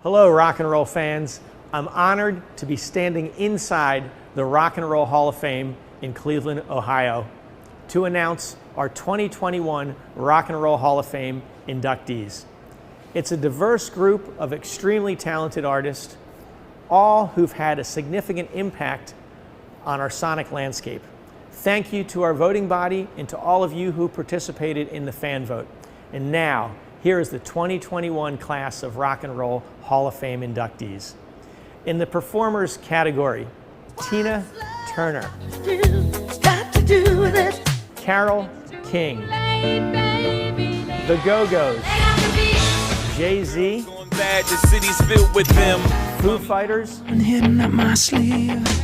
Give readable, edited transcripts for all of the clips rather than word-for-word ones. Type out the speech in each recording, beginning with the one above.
Hello, rock and roll fans. I'm honored to be standing inside the Rock and Roll Hall of Fame in Cleveland, Ohio, to announce our 2021 Rock and Roll Hall of Fame inductees. It's a diverse group of extremely talented artists, all who've had a significant impact on our sonic landscape. Thank you to our voting body and to all of you who participated in the fan vote. And now, here is the 2021 class of Rock and Roll Hall of Fame inductees. In the performers category, Tina Turner, Carole King, The Go-Go's, Jay-Z, Foo Fighters,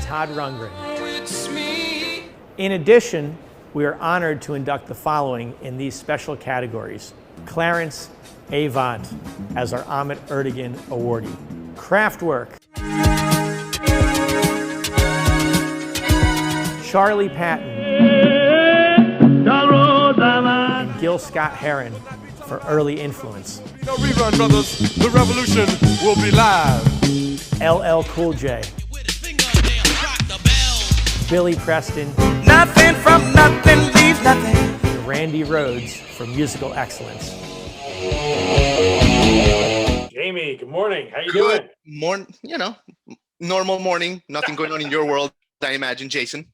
Todd Rundgren. In addition, we are honored to induct the following in these special categories. Clarence Avant as our Ahmet Ertegun awardee. Kraftwerk, Charley Patton, and Gil Scott-Heron for early influence. No rerun, brothers. The revolution will be live. LL Cool J, Billy Preston, Nothing from nothing leaves nothing. and Randy Rhoads for musical excellence. Jamie, good morning. How you doing? Good morning, normal morning. Nothing going on in your world, I imagine, Jason.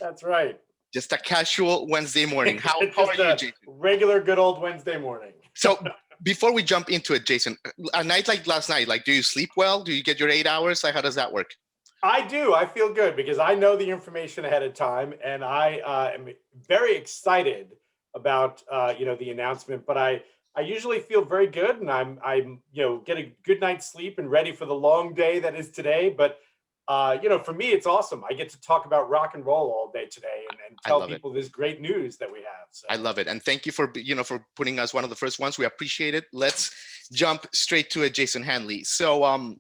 That's right. Just a casual Wednesday morning. How are you, Jason? Regular good old Wednesday morning. So before we jump into it, Jason, a night like last night, do you sleep well? Do you get your 8 hours? How does that work? I do. I feel good because I know the information ahead of time, and I am very excited about the announcement. But I usually feel very good, and I'm get a good night's sleep and ready for the long day that is today. But for me, it's awesome. I get to talk about rock and roll all day today and tell people this great news that we have. So. I love it, and thank you for for putting us one of the first ones. We appreciate it. Let's jump straight to it, Jason Hanley. So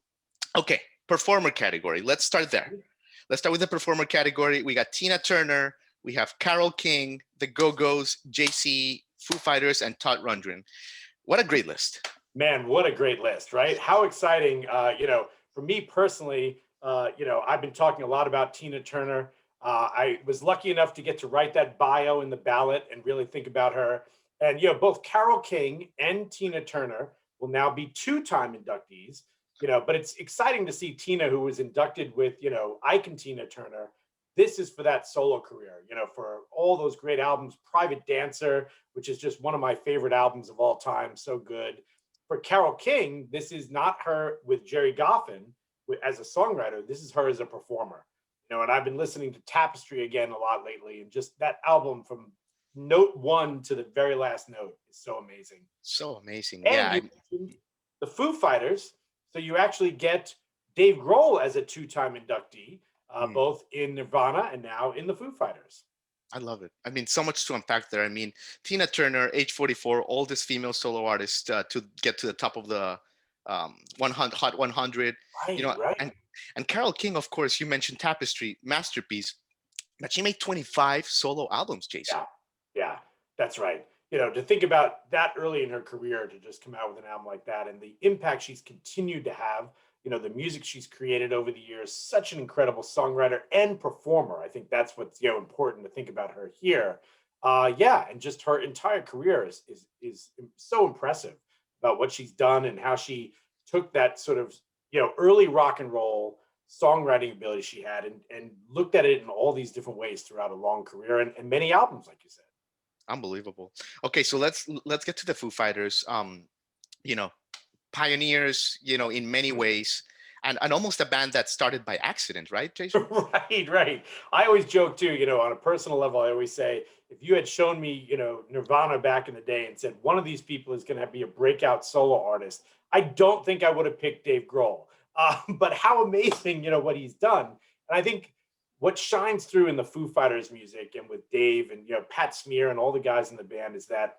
okay. Performer category. Let's start there. Let's start with the performer category. We got Tina Turner. We have Carole King, The Go-Go's, JC, Foo Fighters, and Todd Rundgren. What a great list. Man, what a great list, right? How exciting. For me personally, I've been talking a lot about Tina Turner. I was lucky enough to get to write that bio in the ballot and really think about her. And, both Carole King and Tina Turner will now be two-time inductees. But it's exciting to see Tina, who was inducted with, Icon Tina Turner. This is for that solo career, for all those great albums. Private Dancer, which is just one of my favorite albums of all time. So good. For Carole King, this is not her with Jerry Goffin as a songwriter. This is her as a performer. And I've been listening to Tapestry again a lot lately. And just that album from note one to the very last note is so amazing. So amazing. And the Foo Fighters. So you actually get Dave Grohl as a two-time inductee, both in Nirvana and now in the Foo Fighters. I love it. I mean, so much to unpack there. I mean, Tina Turner, age 44, oldest female solo artist to get to the top of the Hot 100. Right. And Carole King, of course, you mentioned Tapestry, masterpiece, but she made 25 solo albums, Jason. Yeah, that's right. To think about that early in her career to just come out with an album like that and the impact she's continued to have, the music she's created over the years, such an incredible songwriter and performer. I think that's what's, important to think about her here. And just her entire career is so impressive about what she's done and how she took that sort of, early rock and roll songwriting ability she had and looked at it in all these different ways throughout a long career and many albums, like you said. Unbelievable. Okay, so let's get to the Foo Fighters. Pioneers, in many ways, and almost a band that started by accident, right, Jason? Right. I always joke too, on a personal level, I always say, if you had shown me, Nirvana back in the day and said one of these people is going to be a breakout solo artist, I don't think I would have picked Dave Grohl. But how amazing, what he's done. And I think what shines through in the Foo Fighters music and with Dave and Pat Smear and all the guys in the band is that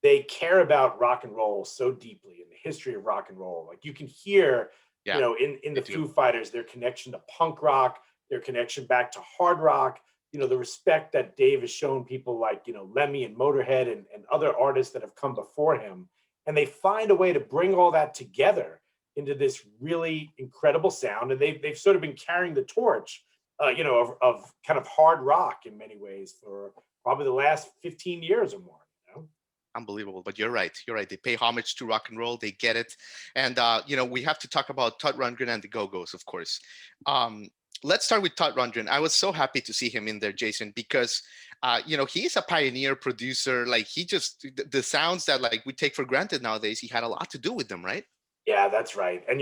they care about rock and roll so deeply in the history of rock and roll. Like you can hear, in the Foo Fighters, their connection to punk rock, their connection back to hard rock, the respect that Dave has shown people like, Lemmy and Motorhead and other artists that have come before him. And they find a way to bring all that together into this really incredible sound. And they've sort of been carrying the torch, of kind of hard rock in many ways for probably the last 15 years or more. Unbelievable. But you're right. You're right. They pay homage to rock and roll. They get it. And, we have to talk about Todd Rundgren and the Go-Go's, of course. Let's start with Todd Rundgren. I was so happy to see him in there, Jason, because, he's a pioneer producer. Like the sounds that like we take for granted nowadays, he had a lot to do with them, right? Yeah, that's right. And,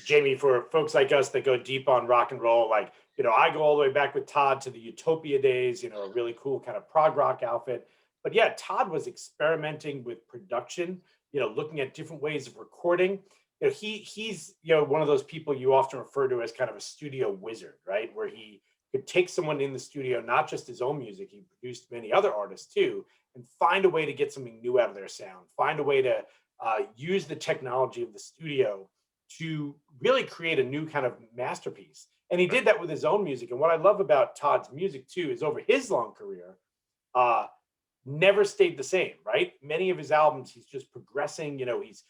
Jamie, for folks like us that go deep on rock and roll, like, I go all the way back with Todd to the Utopia days, a really cool kind of prog rock outfit. But yeah, Todd was experimenting with production, looking at different ways of recording. He's one of those people you often refer to as kind of a studio wizard, right? Where he could take someone in the studio, not just his own music, he produced many other artists too, and find a way to get something new out of their sound, find a way to use the technology of the studio to really create a new kind of masterpiece. And he did that with his own music. And what I love about Todd's music too is over his long career, never stayed the same, right? Many of his albums, he's just progressing, he's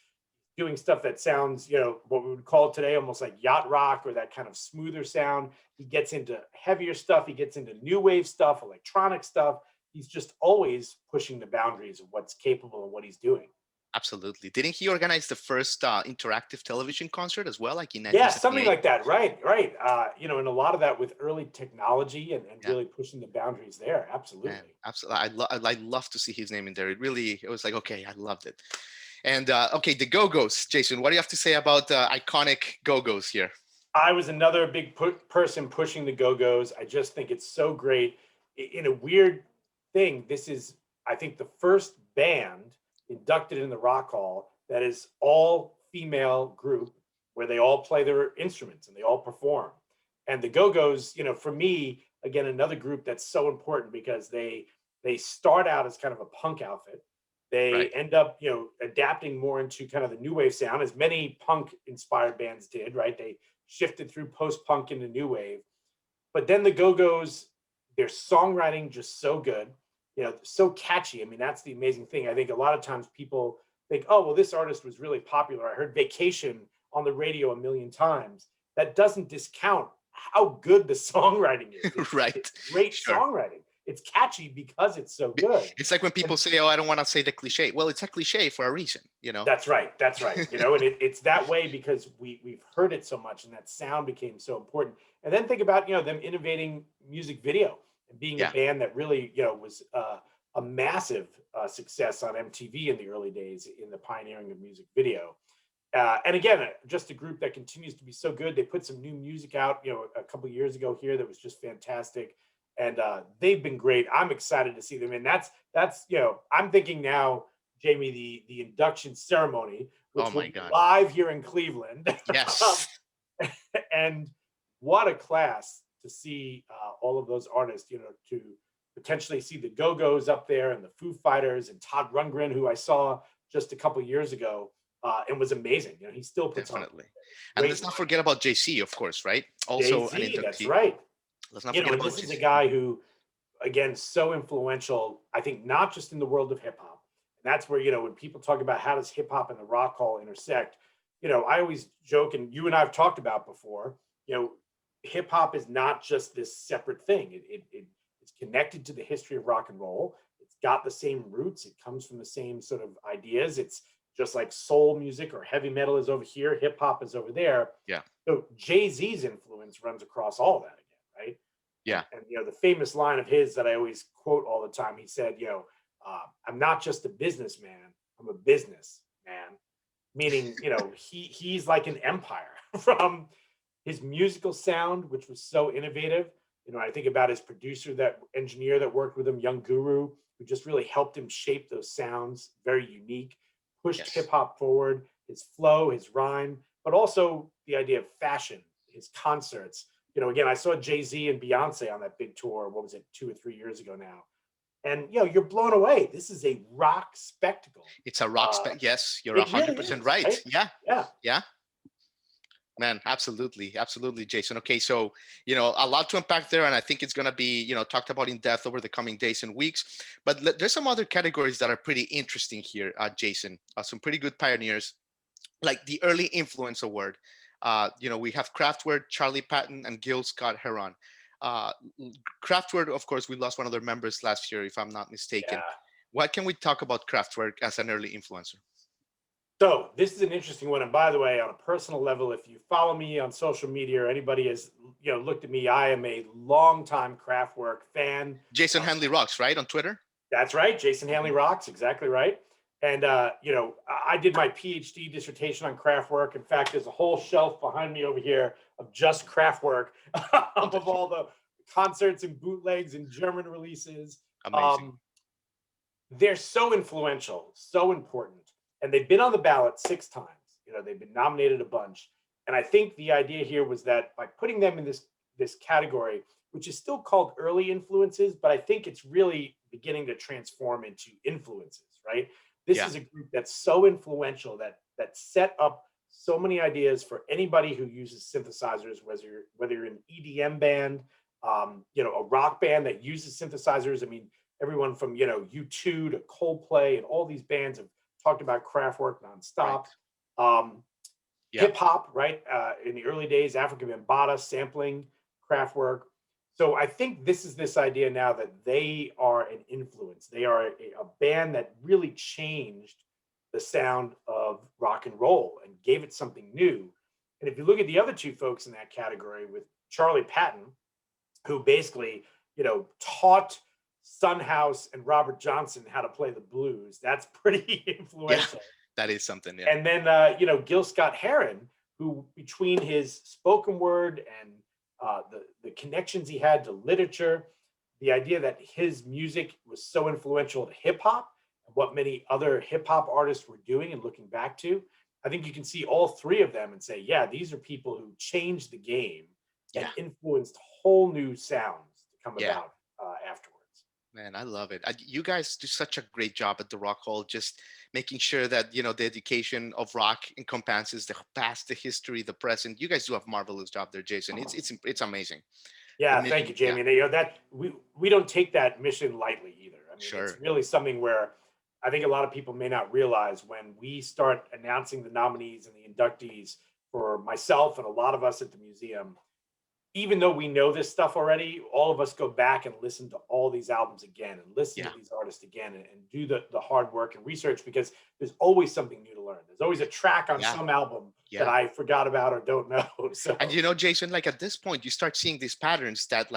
doing stuff that sounds, what we would call today almost like yacht rock or that kind of smoother sound. He gets into heavier stuff. He gets into new wave stuff, electronic stuff. He's just always pushing the boundaries of what's capable of what he's doing. Absolutely. Didn't he organize the first interactive television concert as well? Like in Yeah, something like that. Right. And a lot of that with early technology and really pushing the boundaries there. Absolutely. Man, absolutely. I'd love to see his name in there. It was like, okay, I loved it. And okay, the Go-Go's, Jason, what do you have to say about iconic Go-Go's here? I was another big person pushing the Go-Go's. I just think it's so great. In a weird thing, this is, I think, the first band inducted in the Rock Hall that is all female group where they all play their instruments and they all perform. And the Go-Go's, for me, again, another group that's so important because they start out as kind of a punk outfit. They end up, adapting more into kind of the new wave sound, as many punk inspired bands did, right? They shifted through post-punk into new wave. But then the Go-Go's, their songwriting just so good. So catchy. I mean, that's the amazing thing. I think a lot of times people think, oh, well, this artist was really popular. I heard Vacation on the radio a million times. That doesn't discount how good the songwriting is. It's, right. It's great songwriting. It's catchy because it's so good. It's like when people say, oh, I don't want to say the cliche. Well, it's a cliche for a reason, That's right. And it's that way because we've heard it so much and that sound became so important. And then think about, them innovating music video. And being a band that really, was a massive success on MTV in the early days in the pioneering of music video. And again, just a group that continues to be so good. They put some new music out, a couple of years ago here that was just fantastic. And they've been great. I'm excited to see them. And that's I'm thinking now, Jamie, the induction ceremony, which will be live here in Cleveland. Yes. And what a class to see all of those artists, to potentially see the Go-Go's up there and the Foo Fighters and Todd Rundgren, who I saw just a couple of years ago and was, amazing. He still puts Definitely. On. And let's not forget about JC, of course, right? Also an inductee. That's right. Let's not forget about this is a guy who, again, so influential, I think, not just in the world of hip hop. And that's where, when people talk about how does hip hop and the Rock Hall intersect, I always joke, and you and I have talked about before, hip hop is not just this separate thing. It's connected to the history of rock and roll. It's got the same roots. It comes from the same sort of ideas. It's just like soul music or heavy metal is over here, hip hop is over there. Yeah. So Jay-Z's influence runs across all of that again, right? Yeah. And the famous line of his that I always quote all the time, he said, I'm not just a businessman, I'm a business man. Meaning, he's like an empire from his musical sound, which was so innovative. I think about his engineer that worked with him, Young Guru, who just really helped him shape those sounds, very unique, pushed hip hop forward, his flow, his rhyme, but also the idea of fashion, his concerts. Again, I saw Jay-Z and Beyonce on that big tour, 2 or 3 years ago now. And, you're blown away. This is a rock spectacle. It's a rock spectacle. Yes, you're 100% really right. Yeah. Man, absolutely, Jason. Okay, so a lot to unpack there, and I think it's going to be talked about in depth over the coming days and weeks. But there's some other categories that are pretty interesting here, Jason. Some pretty good pioneers. like the early influence award. We have Kraftwerk, Charley Patton, and Gil Scott-Heron. Uh, Kraftwerk, of course, we lost one of their members last year, if I'm not mistaken. Yeah. What can we talk about Kraftwerk as an early influencer? So this is an interesting one. And by the way, on a personal level, if you follow me on social media or anybody has, looked at me, I am a longtime Kraftwerk fan. Jason Hanley rocks, right, on Twitter? That's right. Jason Hanley rocks. Exactly right. And, I did my PhD dissertation on Kraftwerk. In fact, there's a whole shelf behind me over here of just Kraftwerk of all the concerts and bootlegs and German releases. Amazing. They're so influential, so important. And they've been on the ballot 6 times. They've been nominated a bunch. And I think the idea here was that by putting them in this category, which is still called early influences, but I think it's really beginning to transform into influences, right? This is a group that's so influential that set up so many ideas for anybody who uses synthesizers, whether you're an EDM band, a rock band that uses synthesizers. I mean, everyone from U2 to Coldplay and all these bands have talked about Kraftwerk nonstop. Right. Hip hop, right? In the early days, Africa Bambaataa sampling Kraftwerk. So I think this idea now that they are an influence. They are a band that really changed the sound of rock and roll and gave it something new. And if you look at the other 2 folks in that category, with Charley Patton, who basically, taught Son House and Robert Johnson how to play the blues. That's pretty influential. Yeah, that is something. Yeah. And then, Gil Scott-Heron, who between his spoken word and the connections he had to literature, the idea that his music was so influential to hip hop and what many other hip hop artists were doing and looking back to, I think you can see all 3 of them and say, yeah, these are people who changed the game and influenced whole new sounds to come about afterwards. Man, I love it. You guys do such a great job at the Rock Hall, just making sure that, the education of rock encompasses the past, the history, the present. You guys do a marvelous job there, Jason. It's amazing. Yeah, thank you, Jamie. That we don't take that mission lightly either. I mean, it's really something where I think a lot of people may not realize when we start announcing the nominees and the inductees for myself and a lot of us at the museum. Even though we know this stuff already, all of us go back and listen to all these albums again and listen to these artists again and do the hard work and research, because there's always something new to learn. There's always a track on some album that I forgot about or don't know. So, and Jason, like at this point, you start seeing these patterns that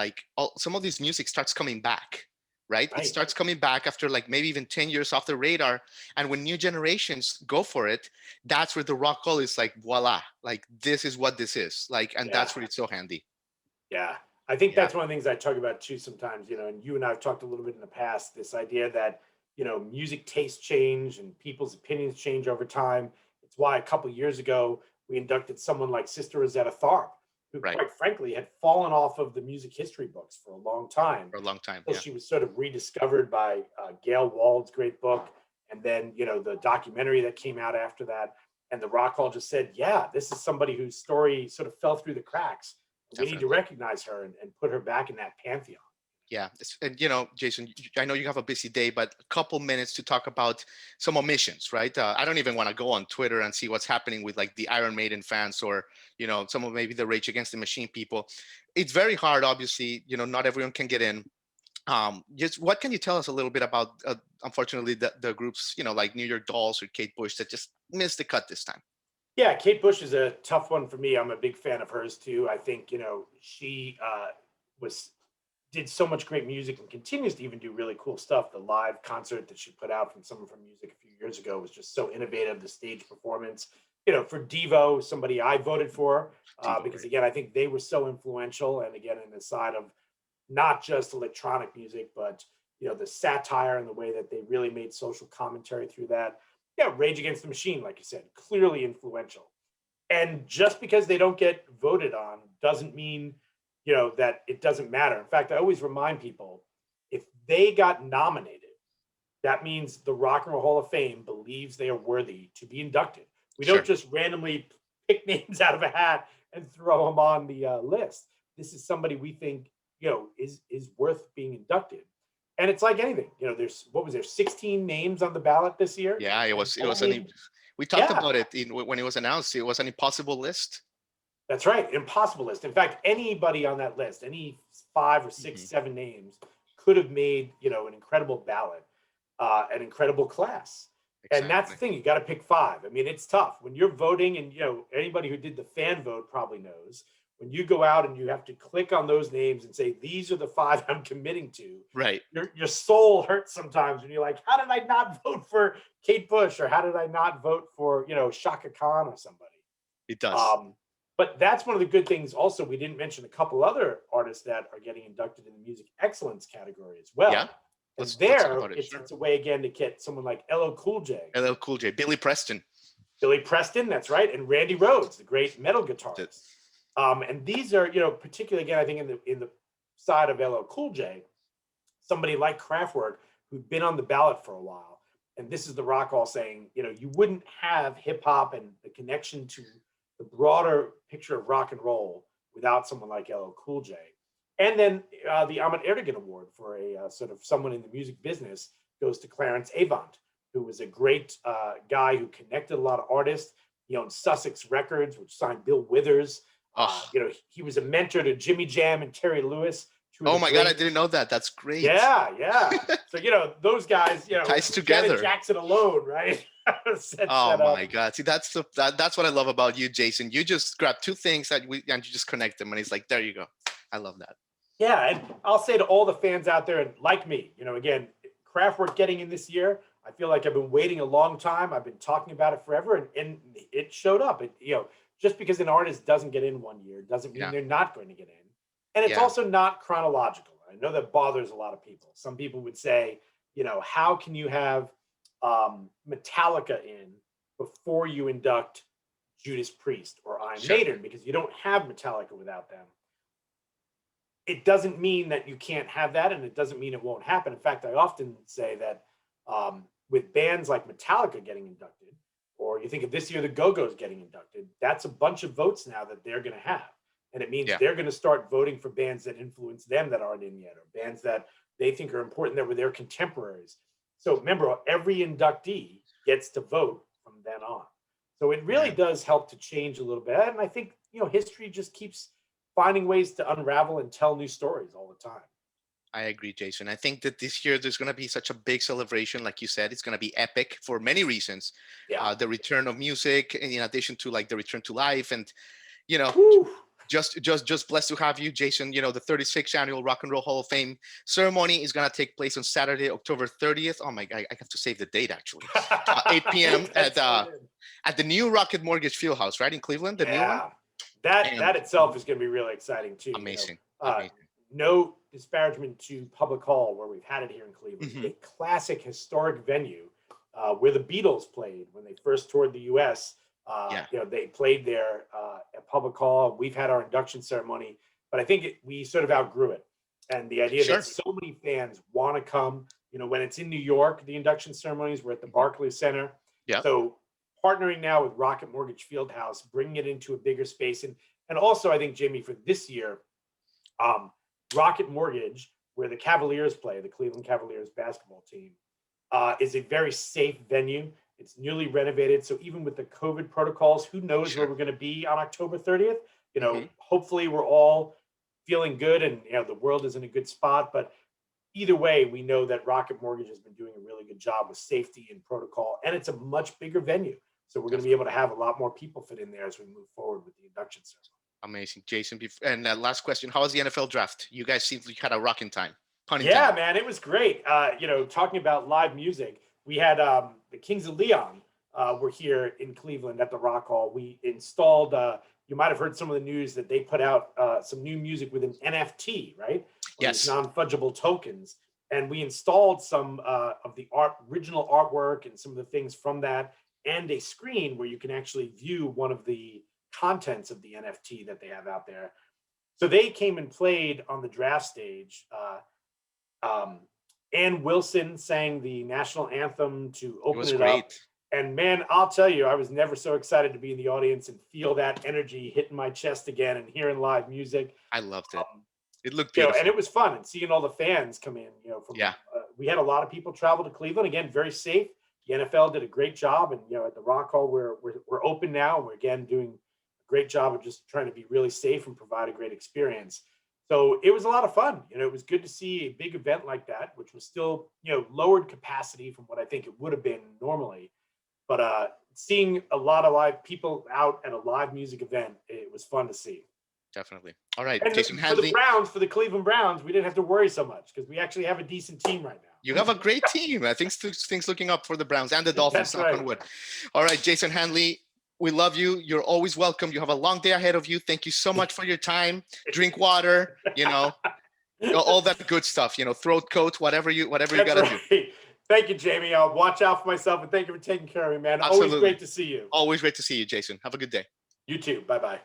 some of this music starts coming back, right? It starts coming back after like maybe even 10 years off the radar. And when new generations go for it, that's where the Rock Hall is like, voila, like this is what this is. Like, and that's where it's so handy. Yeah, I think that's one of the things I talk about too sometimes, and you and I have talked a little bit in the past, this idea that, music tastes change and people's opinions change over time. It's why a couple of years ago, we inducted someone like Sister Rosetta Tharpe, who quite frankly had fallen off of the music history books for a long time. She was sort of rediscovered by Gail Wald's great book. And then, the documentary that came out after that. And the Rock Hall just said, this is somebody whose story sort of fell through the cracks. We need to recognize her and put her back in that pantheon. Yeah. And, Jason, I know you have a busy day, but a couple minutes to talk about some omissions, right? I don't even want to go on Twitter and see what's happening with like the Iron Maiden fans or, some of maybe the Rage Against the Machine people. It's very hard, obviously, not everyone can get in. Just what can you tell us a little bit about, unfortunately, the groups, like New York Dolls or Kate Bush that just missed the cut this time? Yeah, Kate Bush is a tough one for me. I'm a big fan of hers too. I think, she did so much great music and continues to even do really cool stuff. The live concert that she put out from some of her music a few years ago was just so innovative. The stage performance, for Devo, somebody I voted for, because again, I think they were so influential. And again, in the side of not just electronic music, but, the satire and the way that they really made social commentary through that. Yeah, Rage Against the Machine, like you said, clearly influential. And just because they don't get voted on doesn't mean, that it doesn't matter. In fact, I always remind people, if they got nominated, that means the Rock and Roll Hall of Fame believes they are worthy to be inducted. We don't just randomly pick names out of a hat and throw them on the list. This is somebody we think, is worth being inducted. And it's like anything, there's 16 names on the ballot this year. Yeah, it was We talked Yeah. about it when it was announced. It was an impossible list. That's right, impossible list. In fact, anybody on that list, any 5 or 6, 7 names, could have made an incredible ballot, an incredible class. And that's the thing, you got to pick 5. I mean, it's tough when you're voting, and anybody who did the fan vote probably knows when you go out and you have to click on those names and say these are the 5 I'm committing to. Right. Your soul hurts sometimes when you're like, how did I not vote for Kate Bush, or how did I not vote for Shaka Khan or somebody? It does. But that's one of the good things. Also, we didn't mention a couple other artists that are getting inducted in the music excellence category as well. Yeah. It's a way again to get someone like LL Cool J. LL Cool J, Billy Preston. Billy Preston, that's right, and Randy Rhoads, the great metal guitarist. And these are, particularly again, I think in the side of LL Cool J, somebody like Kraftwerk who'd been on the ballot for a while, and this is the Rock Hall saying, you wouldn't have hip hop and the connection to the broader picture of rock and roll without someone like LL Cool J. And then the Ahmet Ertegun Award for a sort of someone in the music business goes to Clarence Avant, who was a great guy who connected a lot of artists. He owned Sussex Records, which signed Bill Withers. He was a mentor to Jimmy Jam and Terry Lewis. Oh my God, I didn't know that. That's great. Yeah. So, those guys, ties together. Janet Jackson alone, right? Oh my God. See, that's what I love about you, Jason. You just grab 2 things and you just connect them, and it's like, there you go. I love that. Yeah, and I'll say to all the fans out there, and like me, again, Kraftwerk getting in this year, I feel like I've been waiting a long time. I've been talking about it forever, and it showed up. Just because an artist doesn't get in one year doesn't mean they're not going to get in. And it's also not chronological. I know that bothers a lot of people. Some people would say, how can you have Metallica in before you induct Judas Priest or Iron Maiden, because you don't have Metallica without them. It doesn't mean that you can't have that, and it doesn't mean it won't happen. In fact, I often say that with bands like Metallica getting inducted, or you think of this year, the Go-Go's getting inducted, that's a bunch of votes now that they're going to have. And it means they're going to start voting for bands that influence them that aren't in yet, or bands that they think are important that were their contemporaries. So remember, every inductee gets to vote from then on. So it really does help to change a little bit. And I think, history just keeps finding ways to unravel and tell new stories all the time. I agree, Jason. I think that this year there's going to be such a big celebration. Like you said, it's going to be epic for many reasons. The return of music, in addition to like the return to life, and just blessed to have you, Jason. The 36th annual Rock and Roll Hall of Fame ceremony is going to take place on Saturday, October 30th. Oh my God, I have to save the date actually. 8 p.m. at the new Rocket Mortgage Fieldhouse, right in Cleveland, the new one. That itself is going to be really exciting too. Amazing. No disparagement to Public Hall, where we've had it here in Cleveland. A classic historic venue where the Beatles played when they first toured the U.S. They played there at Public Hall. We've had our induction ceremony, but I think we sort of outgrew it. And the idea that so many fans want to come, when it's in New York, the induction ceremonies were at the Barclays Center. So partnering now with Rocket Mortgage Fieldhouse, bringing it into a bigger space. And also, I think, Jamie, for this year, Rocket Mortgage, where the Cavaliers play, the Cleveland Cavaliers basketball team, is a very safe venue. It's newly renovated. So even with the COVID protocols, who knows where we're going to be on October 30th? Hopefully we're all feeling good and the world is in a good spot. But either way, we know that Rocket Mortgage has been doing a really good job with safety and protocol, and it's a much bigger venue. So we're going to be able to have a lot more people fit in there as we move forward with the induction ceremony. Amazing, Jason. And last question: how was the NFL draft? You guys seem like you had a rocking time. Yeah, man, it was great. Talking about live music, we had the Kings of Leon were here in Cleveland at the Rock Hall. We installed. You might have heard some of the news that they put out some new music with an NFT, right? Yes. Non-fungible tokens, and we installed some of the original artwork and some of the things from that, and a screen where you can actually view one of the contents of the NFT that they have out there. So they came and played on the draft stage. Ann Wilson sang the national anthem to open it up. And man, I'll tell you, I was never so excited to be in the audience and feel that energy hitting my chest again and hearing live music. I loved it. It looked beautiful. And it was fun, and seeing all the fans come in, we had a lot of people travel to Cleveland, again, very safe. The NFL did a great job, and at the Rock Hall, we're open now, and we're again doing a great job of just trying to be really safe and provide a great experience. So it was a lot of fun. It was good to see a big event like that, which was still lowered capacity from what I think it would have been normally. But seeing a lot of live people out at a live music event, it was fun to see. Definitely. All right, And Jason for Hanley. for the Cleveland Browns, we didn't have to worry so much because we actually have a decent team right now. You have a great team. I think things looking up for the Browns and the Dolphins. That's Knock on right. wood. All right, Jason Hanley, we love you. You're always welcome. You have a long day ahead of you. Thank you so much for your time. Drink water, all that good stuff, throat coat, whatever you gotta do. Thank you, Jamie. I'll watch out for myself, and thank you for taking care of me, man. Absolutely. Always great to see you. Always great to see you, Jason. Have a good day. You too. Bye-bye.